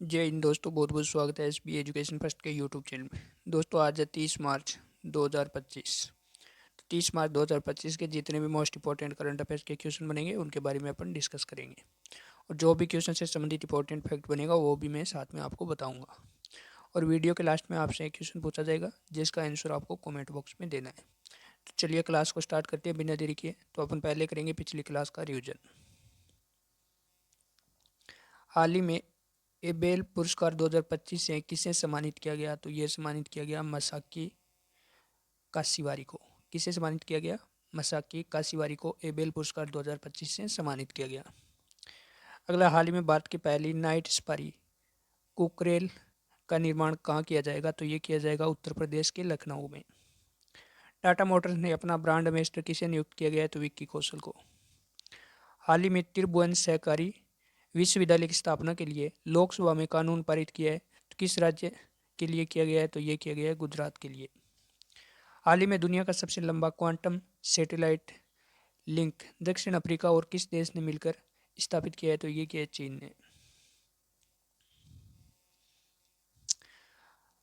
जय हिंद दोस्तों, बहुत बहुत स्वागत है एसबी एजुकेशन फर्स्ट के यूट्यूब चैनल में। दोस्तों आज है 30 मार्च 2025। 30 मार्च 2025 के जितने भी मोस्ट इंपॉर्टेंट करंट अफेयर्स के क्वेश्चन बनेंगे उनके बारे में अपन डिस्कस करेंगे। और जो भी क्वेश्चन से संबंधित इंपॉर्टेंट फैक्ट बनेगा वो भी मैं साथ में आपको बताऊंगा। और वीडियो के लास्ट में आपसे एक क्वेश्चन पूछा जाएगा जिसका आंसर आपको कमेंट बॉक्स में देना है। तो चलिए क्लास को स्टार्ट करते हैं बिना देरी किए। तो अपन पहले करेंगे पिछली क्लास का रिविजन। हाल ही में एबेल पुरस्कार 2025 से किसे सम्मानित किया गया? तो ये सम्मानित किया गया मसाकी काशीवारी को। किसे सम्मानित किया गया? मसाकी काशीवारी को एबेल पुरस्कार 2025 से सम्मानित किया गया। अगला, हाल ही में भारत की पहली नाइट सफारी कुकरेल का निर्माण कहाँ किया जाएगा? तो ये किया जाएगा उत्तर प्रदेश के लखनऊ में। टाटा मोटर्स ने अपना ब्रांड एम्बेसडर किसे नियुक्त किया गया है? तो विक्की कौशल को। हाल ही में त्रिभुवन सहकारी विश्वविद्यालय की स्थापना के लिए लोकसभा में कानून पारित किया है। तो किस राज्य के लिए किया गया है? तो ये किया गया है गुजरात के लिए। हाल ही में दुनिया का सबसे लंबा क्वांटम सैटेलाइट लिंक दक्षिण अफ्रीका और किस देश ने मिलकर स्थापित किया है? तो ये किया है चीन ने।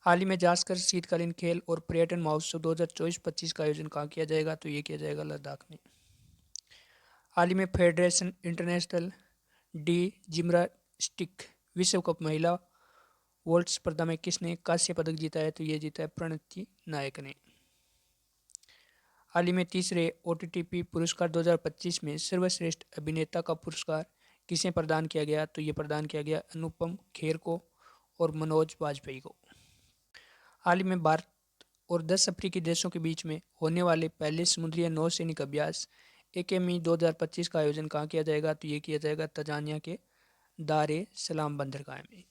हाल ही में जास्कर शीतकालीन खेल और पर्यटन महोत्सव 2024-25 का आयोजन कहाँ किया जाएगा? तो ये किया जाएगा लद्दाख में। हाल ही में फेडरेशन इंटरनेशनल डी जिम्नास्टिक विश्व कप महिला वोल्ट स्पर्धा में किसने कांस्य पदक जीता है? तो ये जीता है प्रणति नायक ने। हाल ही में तीसरे ओटीटीपी पुरस्कार 2025 में सर्वश्रेष्ठ अभिनेता का पुरस्कार किसे प्रदान किया गया? तो ये प्रदान किया गया अनुपम खेर को और मनोज वाजपेयी को। हाल ही में भारत और 10 अफ्रीकी देशों के बीच में होने वाले पहले समुद्री नौसैनिक अभ्यास एकेमी 2025 का आयोजन कहाँ किया जाएगा? तो ये किया जाएगा तंजानिया के दार ए सलाम बंदरगाह में।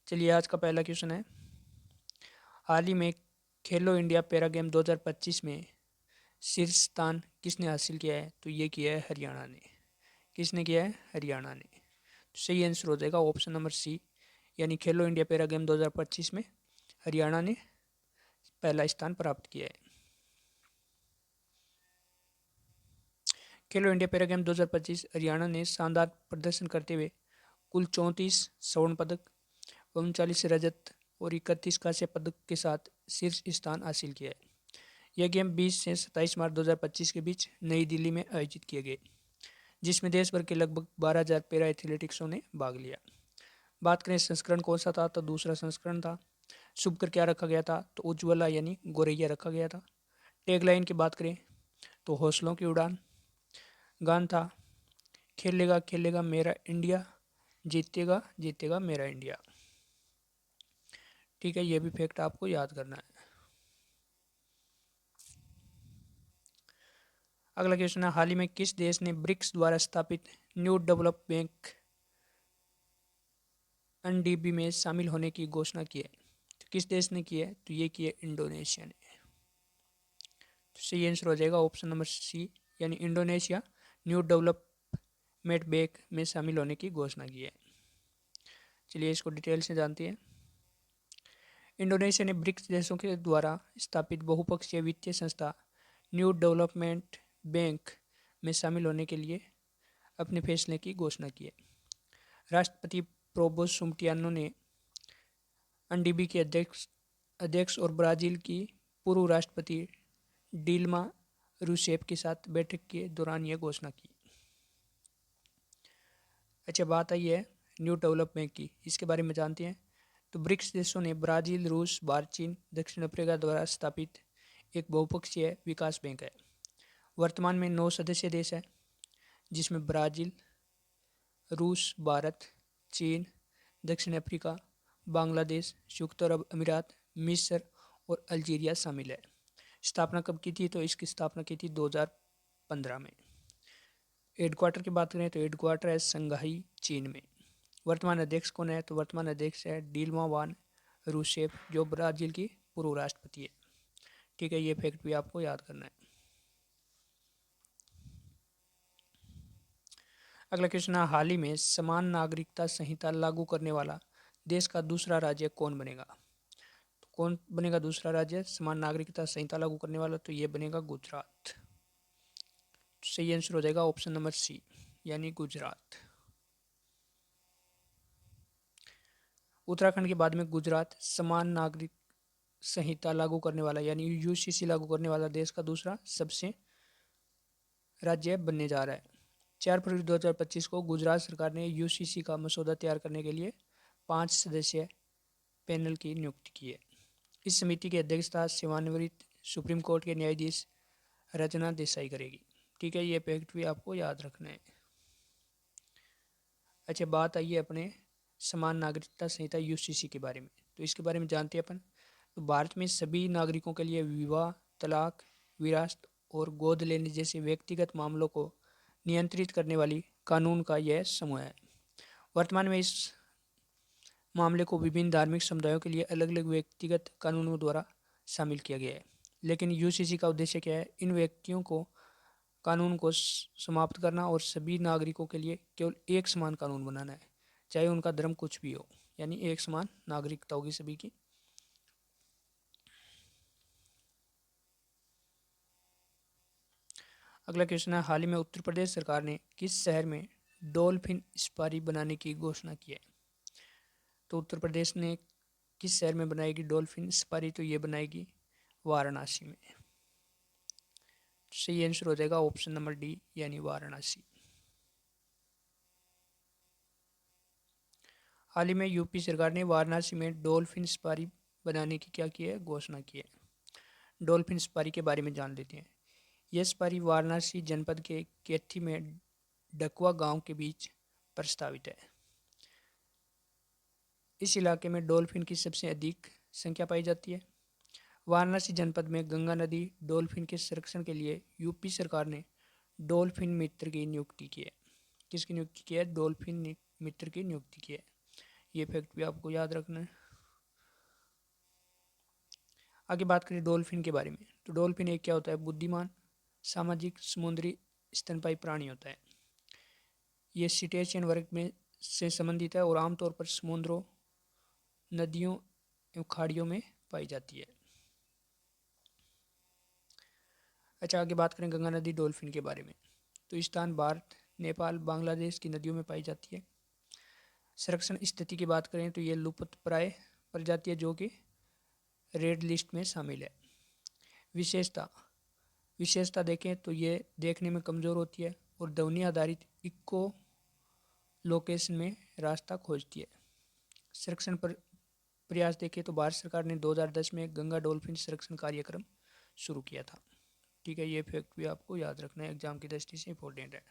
चलिए आज का पहला क्वेश्चन है, हाल ही में खेलो इंडिया पैरा गेम 2025 में शीर्ष स्थान किसने हासिल किया है? तो ये किया है हरियाणा ने। किसने किया है? हरियाणा ने। तो सही आंसर हो जाएगा ऑप्शन नंबर सी, यानी खेलो इंडिया पैरा गेम 2025 में हरियाणा ने पहला स्थान प्राप्त किया है। खेलो इंडिया पैरा गेम 2025 हरियाणा ने शानदार प्रदर्शन करते हुए कुल 34 स्वर्ण पदक, 39 रजत और 31 कांस्य पदक के साथ शीर्ष स्थान हासिल किया है। यह गेम 20 से 27 मार्च 2025 के बीच नई दिल्ली में आयोजित किए गए, जिसमें देश भर के लगभग 12,000 पैरा एथलेटिक्सों ने भाग लिया। बात करें संस्करण कौन सा था? तो दूसरा संस्करण था। शुभ कर क्या रखा गया था? तो उज्ज्वला यानी गोरैया रखा गया था। टैगलाइन की बात करें तो हौसलों की उड़ान। गान था खेलेगा खेलेगा मेरा इंडिया, जीतेगा जीतेगा मेरा इंडिया। ठीक है, ये भी फैक्ट आपको याद करना है। अगला क्वेश्चन है, हाल ही में किस देश ने ब्रिक्स द्वारा स्थापित न्यू डेवलप बैंक एनडीबी में शामिल होने की घोषणा की है? तो किस देश ने की है? तो ये की है इंडोनेशिया ने। तो सही आंसर हो जाएगा ऑप्शन नंबर सी, यानी इंडोनेशिया न्यू डेवलपमेंट बैंक में शामिल होने की घोषणा की है। चलिए इसको डिटेल से जानते हैं। इंडोनेशिया ने ब्रिक्स देशों के द्वारा स्थापित बहुपक्षीय वित्तीय संस्था न्यू डेवलपमेंट बैंक में शामिल होने के लिए अपने फैसले की घोषणा की है। राष्ट्रपति प्रोबो सुम्टियानो ने एनडीबी के अध्यक्ष और ब्राज़ील की पूर्व राष्ट्रपति डिल्मा रूसेफ के साथ बैठक के दौरान यह घोषणा की। अच्छा, बात आई है न्यू डेवलप बैंक की, इसके बारे में जानते हैं। तो ब्रिक्स देशों ने ब्राज़ील, रूस, भारत, चीन, दक्षिण अफ्रीका द्वारा स्थापित एक बहुपक्षीय विकास बैंक है। वर्तमान में 9 सदस्य देश हैं, जिसमें ब्राज़ील, रूस, भारत, चीन, दक्षिण अफ्रीका, बांग्लादेश, संयुक्त अरब अमीरात, मिस्र और अल्जीरिया शामिल है। स्थापना कब की थी? तो इसकी स्थापना की थी 2015 में। हेडक्वार्टर की बात करें तो हेडक्वार्टर है संघाई, चीन में। वर्तमान अध्यक्ष कौन है? तो वर्तमान अध्यक्ष है डिल्मा वान रूसेफ, जो ब्राज़ील की पूर्व राष्ट्रपति है। ठीक है, ये फैक्ट भी आपको याद करना है। अगला क्वेश्चन है, हाल ही में समान नागरिकता संहिता लागू करने वाला देश का दूसरा राज्य कौन बनेगा? तो कौन बनेगा दूसरा राज्य समान नागरिकता संहिता लागू करने वाला? तो ये बनेगा गुजरात। सही आंसर हो जाएगा ऑप्शन नंबर सी, यानी गुजरात। उत्तराखंड के बाद में गुजरात समान नागरिक संहिता लागू करने वाला यानी यूसीसी लागू करने वाला देश का दूसरा सबसे राज्य बनने जा रहा है। 4 फरवरी 2025 को गुजरात सरकार ने यूसीसी का मसौदा तैयार करने के लिए 5 सदस्यीय पैनल की नियुक्ति की है। इस समिति की अध्यक्षता सेवानिवृत्त सुप्रीम कोर्ट के न्यायाधीश रचना देसाई करेगी। ठीक है, ये फैक्ट भी आपको याद रखना है। अच्छा, बात आई है अपने समान नागरिकता संहिता यूसीसी के बारे में, तो इसके बारे में जानते हैं अपन। तो भारत में सभी नागरिकों के लिए विवाह, तलाक, विरासत और गोद लेने जैसे व्यक्तिगत मामलों को नियंत्रित करने वाली कानून का यह समूह है। वर्तमान में इस मामले को विभिन्न धार्मिक समुदायों के लिए अलग अलग व्यक्तिगत कानूनों द्वारा शामिल किया गया है। लेकिन यूसीसी का उद्देश्य क्या है? इन व्यक्तियों को कानून को समाप्त करना और सभी नागरिकों के लिए केवल एक समान कानून बनाना है, चाहे उनका धर्म कुछ भी हो, यानी एक समान नागरिकता होगी सभी की। अगला क्वेश्चन है, हाल ही में उत्तर प्रदेश सरकार ने किस शहर में डॉल्फिन सफारी बनाने की घोषणा की है? तो उत्तर प्रदेश ने किस शहर में बनाएगी डॉल्फिन सफारी? तो ये बनाएगी वाराणसी में। सही आंसर हो जाएगा ऑप्शन नंबर डी यानी वाराणसी। हाल ही में यूपी सरकार ने वाराणसी में डॉल्फिन सफारी बनाने की क्या की है? घोषणा की है। डॉल्फिन सफारी के बारे में जान लेते हैं। यह सफारी वाराणसी जनपद के कैथी में डकवा गांव के बीच प्रस्तावित है। इस इलाके में डॉल्फिन की सबसे अधिक संख्या पाई जाती है। वाराणसी जनपद में गंगा नदी डॉल्फिन के संरक्षण के लिए यूपी सरकार ने डॉल्फिन मित्र की नियुक्ति की है। किसकी नियुक्ति की है? डॉल्फिन मित्र की नियुक्ति की है। ये फैक्ट भी आपको याद रखना है। आगे बात करें डॉल्फिन के बारे में, तो डॉल्फिन एक क्या होता है? बुद्धिमान, सामाजिक, समुद्री स्तनपायी प्राणी होता है। ये सिटेशियन वर्ग में से संबंधित है और आमतौर पर समुद्रों, नदियों एवं खाड़ियों में पाई जाती है। अच्छा, आगे बात करें गंगा नदी डॉल्फिन के बारे में, तो स्थान भारत, नेपाल, बांग्लादेश की नदियों में पाई जाती है। संरक्षण स्थिति की बात करें तो ये लुप्तप्राय प्रजाति है जो कि रेड लिस्ट में शामिल है। विशेषता विशेषता देखें तो ये देखने में कमज़ोर होती है और ध्वनि आधारित इको लोकेशन में रास्ता खोजती है। संरक्षण पर प्रयास देखें तो भारत सरकार ने 2010 में गंगा डॉल्फिन संरक्षण कार्यक्रम शुरू किया था। ठीक है, ये फैक्ट भी आपको याद रखना है, एग्जाम की दृष्टि से इंपॉर्टेंट है।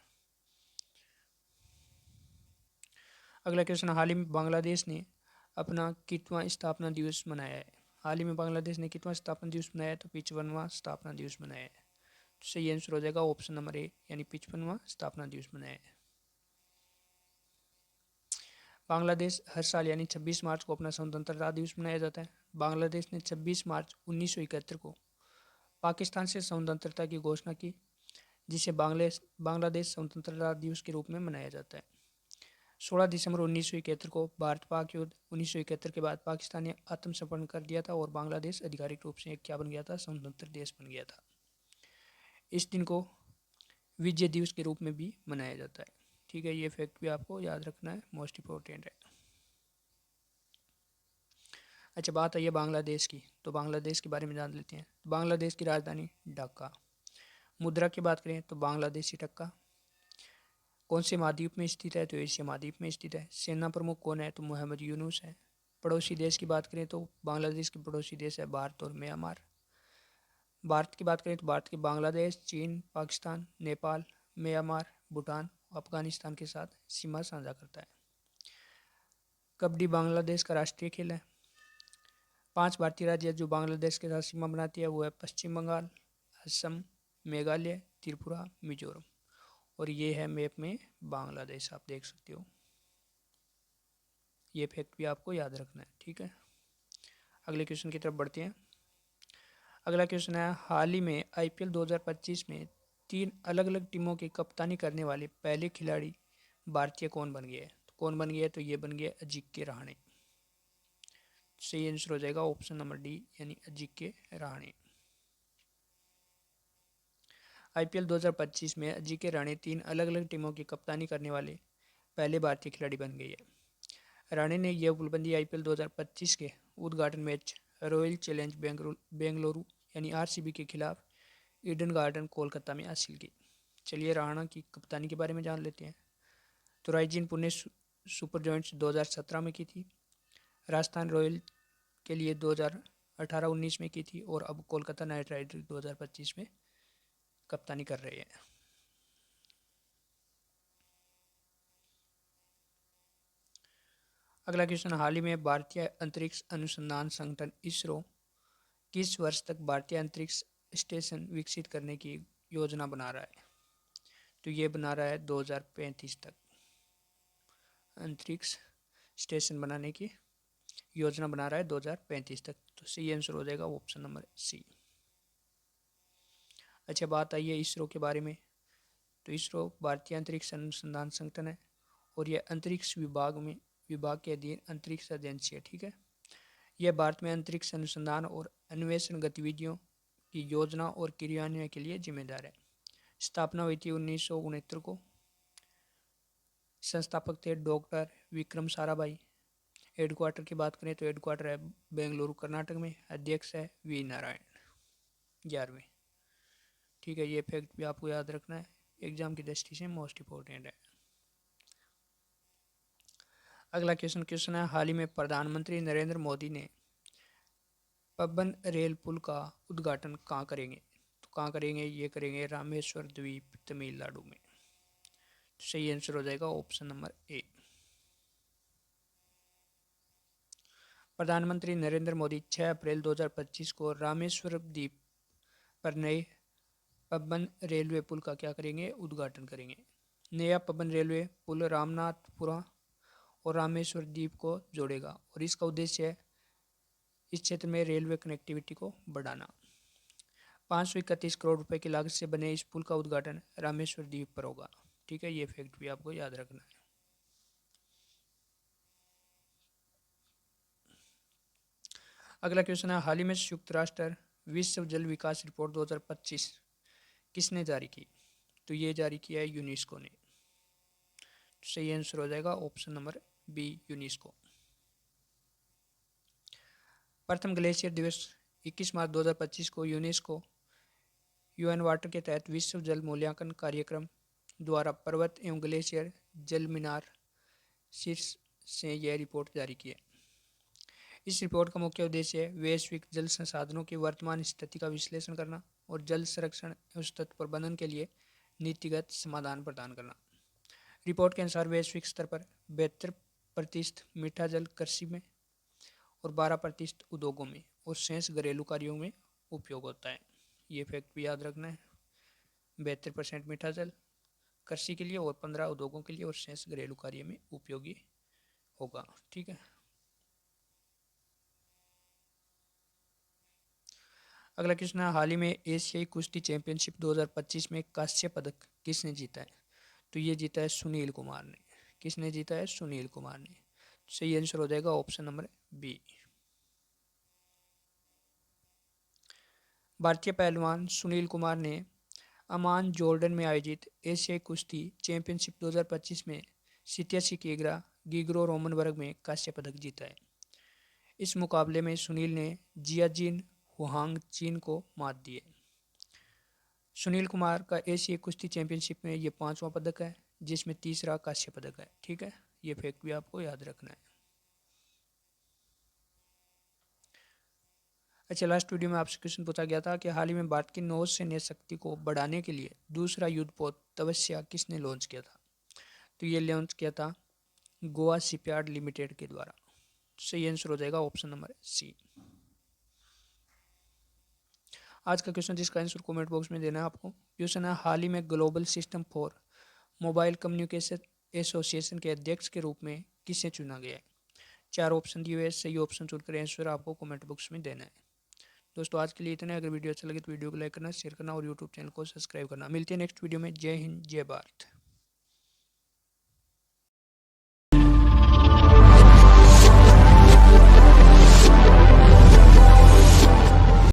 अगला क्वेश्चन, हाल ही में बांग्लादेश ने अपना कितवां स्थापना दिवस मनाया है? हाल ही में बांग्लादेश ने कितवां स्थापना दिवस मनाया है? तो 55वां स्थापना दिवस मनाया है। तो सही आंसर हो जाएगा ऑप्शन नंबर ए यानी 55वां स्थापना दिवस मनाया है। बांग्लादेश हर साल यानी 26 मार्च को अपना स्वतंत्रता दिवस मनाया जाता है। बांग्लादेश ने 26 मार्च 1971 को पाकिस्तान से स्वतंत्रता की घोषणा की, जिसे बांग्लादेश स्वतंत्रता दिवस के रूप में मनाया जाता है। 16 दिसंबर 1971 को भारत पाक युद्ध 1971 के बाद पाकिस्तान ने आत्मसमर्पण कर दिया था और बांग्लादेश आधिकारिक रूप से एक क्या बन गया था? स्वतंत्र देश बन गया था। इस दिन को विजय दिवस के रूप में भी मनाया जाता है। ठीक है, ये फैक्ट भी आपको याद रखना है, मोस्ट इम्पोर्टेंट है। अच्छा, बात आई है बांग्लादेश की, तो बांग्लादेश के बारे में जान लेते हैं। बांग्लादेश की राजधानी ढाका। मुद्रा की बात करें तो बांग्लादेशी टक्का। कौन से महाद्वीप में स्थित है? तो एशिया महाद्वीप में स्थित है। सेना प्रमुख कौन है? तो मोहम्मद यूनुस है। पड़ोसी देश की बात करें तो बांग्लादेश के पड़ोसी देश है भारत और म्यांमार। भारत की बात करें तो भारत के बांग्लादेश, चीन, पाकिस्तान, नेपाल, म्यांमार, भूटान, अफगानिस्तान के साथ सीमा साझा करता है। कबड्डी बांग्लादेश का राष्ट्रीय खेल है। 5 भारतीय राज्य जो बांग्लादेश के साथ सीमा बनाती है वो है पश्चिम बंगाल, असम, मेघालय, त्रिपुरा, मिजोरम। और ये है मैप में बांग्लादेश, आप देख सकते हो। ये फैक्ट भी आपको याद रखना है। ठीक है, अगले क्वेश्चन की तरफ बढ़ते हैं। अगला क्वेश्चन है, हाल ही में आईपीएल 2025 में 3 अलग अलग टीमों की कप्तानी करने वाले पहले खिलाड़ी भारतीय कौन बन गए? तो कौन बन गया? तो ये बन गया अजिंक्य रहाणे। सही आंसर हो जाएगा ऑप्शन नंबर डी यानी अजिंक्य रहाणे। आईपीएल 2025 में अजिंक्य रहाणे 3 अलग अलग टीमों की कप्तानी करने वाले पहले भारतीय खिलाड़ी बन गए हैं। राणे ने यह उपलब्धि IPL 2025 के उद्घाटन मैच रॉयल चैलेंज बेंगलुरु यानी RCB के खिलाफ ईडन गार्डन कोलकाता में हासिल की। चलिए राणा की कप्तानी के बारे में जान लेते हैं। तो राइजिन पुणे सुपर जॉइंट्स 2017 में की थी, राजस्थान रॉयल के लिए 2018-19 में की थी और अब कोलकाता नाइट राइडर्स 2025 में कप्तानी कर रहे हैं। अगला क्वेश्चन, हाल ही में भारतीय अंतरिक्ष अनुसंधान संगठन इसरो किस वर्ष तक भारतीय अंतरिक्ष स्टेशन विकसित करने की योजना बना रहा है? तो ये बना रहा है 2035 तक अंतरिक्ष स्टेशन बनाने की योजना बना रहा है 2035 तक। तो सही आंसर हो जाएगा ऑप्शन नंबर सी। अच्छा, बात आई है इसरो के बारे में। तो इसरो भारतीय अंतरिक्ष अनुसंधान संगठन है और यह अंतरिक्ष विभाग के अधीन अंतरिक्ष एजेंसी है। ठीक है, यह भारत में अंतरिक्ष अनुसंधान और अन्वेषण गतिविधियों की योजना और क्रियान्वयन के लिए जिम्मेदार है। स्थापना हुई थी 1969 को। संस्थापक थे डॉक्टर विक्रम साराभाई। हेडक्वार्टर की बात करें तो हेडक्वार्टर है बेंगलुरु कर्नाटक में। अध्यक्ष है वी नारायण, 11वें। ठीक है, ये फैक्ट भी आपको याद रखना है, एग्जाम की दृष्टि से मोस्ट इंपॉर्टेंट है। अगला क्वेश्चन है, हाल ही में प्रधानमंत्री नरेंद्र मोदी ने पबन रेल पुल का उद्घाटन कहाँ करेंगे? तो कहाँ करेंगे? ये करेंगे रामेश्वर द्वीप, तमिलनाडु में। तो सही आंसर हो जाएगा ऑप्शन नंबर ए। प्रधानमंत्री नरेंद्र मोदी 6 अप्रैल 2025 को रामेश्वर द्वीप पर नए पबन रेलवे पुल का क्या करेंगे? उद्घाटन करेंगे। नया पबन रेलवे पुल रामनाथपुरा और रामेश्वर द्वीप को जोड़ेगा और इसका उद्देश्य है इस क्षेत्र में रेलवे कनेक्टिविटी को बढ़ाना। 531 करोड़ रुपए की लागत से बने इस पुल का उद्घाटन रामेश्वर द्वीप पर होगा। ठीक है, ये फैक्ट भी आपको याद रखना है। अगला क्वेश्चन है, हाल ही में संयुक्त राष्ट्र विश्व जल विकास रिपोर्ट 2025 किसने जारी की? तो ये जारी किया है यूनेस्को ने। सही आंसर हो जाएगा ऑप्शन नंबर बी, यूनेस्को। प्रथम ग्लेशियर दिवस 21 मार्च 2025 को यूनेस्को UN वाटर के तहत विश्व जल मूल्यांकन कार्यक्रम द्वारा पर्वत एवं ग्लेशियर जल मीनार शीर्ष से यह रिपोर्ट जारी की है। इस रिपोर्ट का मुख्य उद्देश्य है वैश्विक जल संसाधनों की वर्तमान स्थिति का विश्लेषण करना और जल संरक्षण एवं सतत प्रबंधन के लिए नीतिगत समाधान प्रदान करना। रिपोर्ट के अनुसार वैश्विक स्तर पर 72% मीठा जल कृषि में और 12% उद्योगों में और 6 घरेलू कार्यों में उपयोग होता है। ये फैक्ट भी याद रखना है। 72% मीठा जल कृषि के लिए और 15 उद्योगों के लिए और 6 घरेलू कार्य में उपयोगी होगा। ठीक है, अगला क्वेश्चन है, हाल ही में एशियाई कुश्ती चैंपियनशिप 2025 में कांस्य पदक किसने जीता है? तो ये जीता है सुनील कुमार ने। किसने जीता है? सुनील कुमार ने। सही आंसर हो जाएगा ऑप्शन नंबर बी। भारतीय पहलवान सुनील कुमार ने अमान जॉर्डन में आयोजित एशियाई कुश्ती चैंपियनशिप 2025 में 87 किलोग्राम गीग्रो रोमन वर्ग में कांस्य पदक जीता है। इस मुकाबले में सुनील ने जियाजिन हुआंग चीन को मात दी है। सुनील कुमार का एशियाई कुश्ती चैंपियनशिप में ये 5वां पदक है, जिसमें तीसरा कांस्य पदक है। ठीक है, ये फैक्ट भी आपको याद रखना है। अच्छा, लास्ट वीडियो में आपसे क्वेश्चन पूछा गया था कि हाल ही में भारत की नौसैन्य शक्ति को बढ़ाने के लिए दूसरा युद्धपोत तपस्या किसने लॉन्च किया था? तो ये लॉन्च किया था गोवा शिपयार्ड लिमिटेड के द्वारा। सही आंसर हो जाएगा ऑप्शन नंबर सी। आज का क्वेश्चन जिसका आंसर कमेंट बॉक्स में देना है आपको। क्वेश्चन है, हाल ही में global system for mobile communication association के अध्यक्ष के रूप में किसे चुना गया है? 4 ऑप्शन दिए हुए, सही ऑप्शन चुनकर आंसर आपको कमेंट बॉक्स में देना है। दोस्तों आज के लिए इतना। अगर वीडियो अच्छा लगे तो वीडियो को लाइक करना, शेयर करना और यूट्यूब चैनल को सब्सक्राइब करना। मिलते हैं नेक्स्ट वीडियो में। जय हिंद, जय भारत।